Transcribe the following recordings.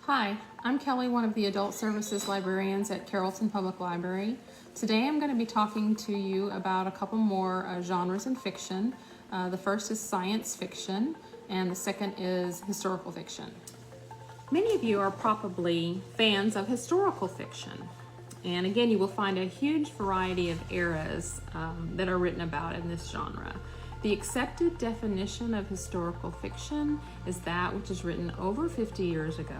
Hi, I'm Kelly, one of the Adult Services Librarians at Carrollton Public Library. Today I'm going to be talking to you about a couple more genres in fiction. The first is science fiction, and the second is historical fiction. Many of you are probably fans of historical fiction. And again, you will find a huge variety of eras that are written about in this genre. The accepted definition of historical fiction is that which is written over 50 years ago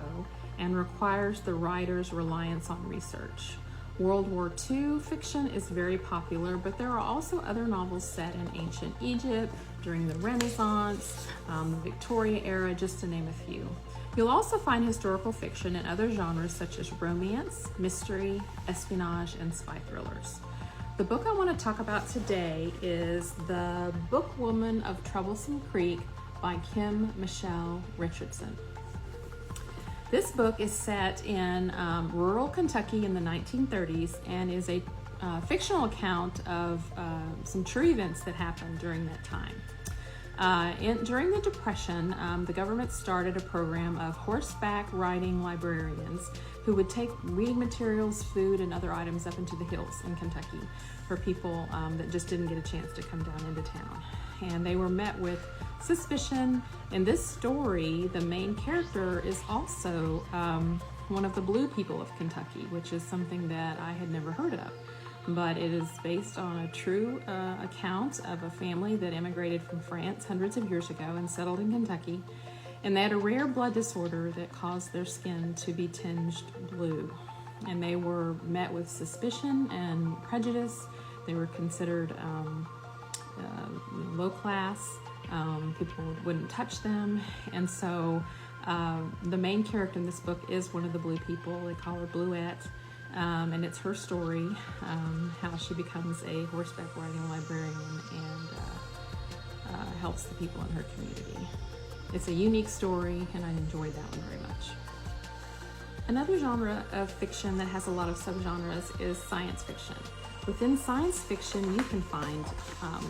and requires the writer's reliance on research. World War II fiction is very popular, but there are also other novels set in ancient Egypt, during the Renaissance, the Victoria era, just to name a few. You'll also find historical fiction in other genres such as romance, mystery, espionage, and spy thrillers. The book I want to talk about today is The Bookwoman of Troublesome Creek by Kim Michelle Richardson. This book is set in rural Kentucky in the 1930s and is a fictional account of some true events that happened during that time. During the Depression, the government started a program of horseback riding librarians who would take reading materials, food, and other items up into the hills in Kentucky for people that just didn't get a chance to come down into town. And they were met with suspicion. In this story, the main character is also one of the blue people of Kentucky, which is something that I had never heard of. But it is based on a true account of a family that immigrated from France hundreds of years ago and settled in Kentucky. And they had a rare blood disorder that caused their skin to be tinged blue. And they were met with suspicion and prejudice. They were considered low class. People wouldn't touch them. And so the main character in this book is one of the blue people. They call her Bluette. And it's her story, how she becomes a horseback riding librarian and helps the people in her community. It's a unique story, and I enjoyed that one very much. Another genre of fiction that has a lot of subgenres is science fiction. Within science fiction, you can find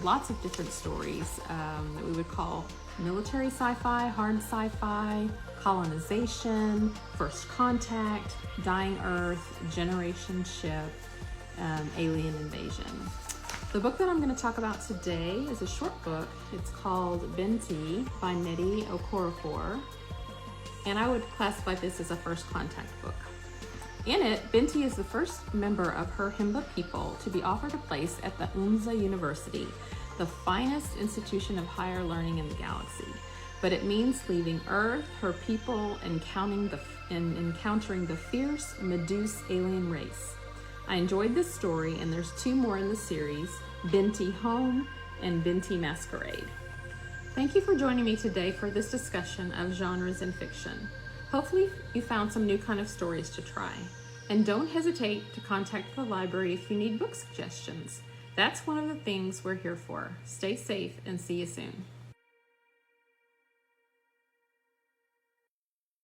lots of different stories that we would call military sci-fi, hard sci-fi, colonization, first contact, dying Earth, generation ship, alien invasion. The book that I'm going to talk about today is a short book. It's called Binti by Nnedi Okorafor, and I would classify this as a first contact book. In it, Binti is the first member of her Himba people to be offered a place at the Unza University, the finest institution of higher learning in the galaxy. But it means leaving Earth, her people, and encountering the fierce Meduse alien race. I enjoyed this story, and there's two more in the series, Binti Home and Binti Masquerade. Thank you for joining me today for this discussion of genres in fiction. Hopefully you found some new kind of stories to try. And don't hesitate to contact the library if you need book suggestions. That's one of the things we're here for. Stay safe and see you soon.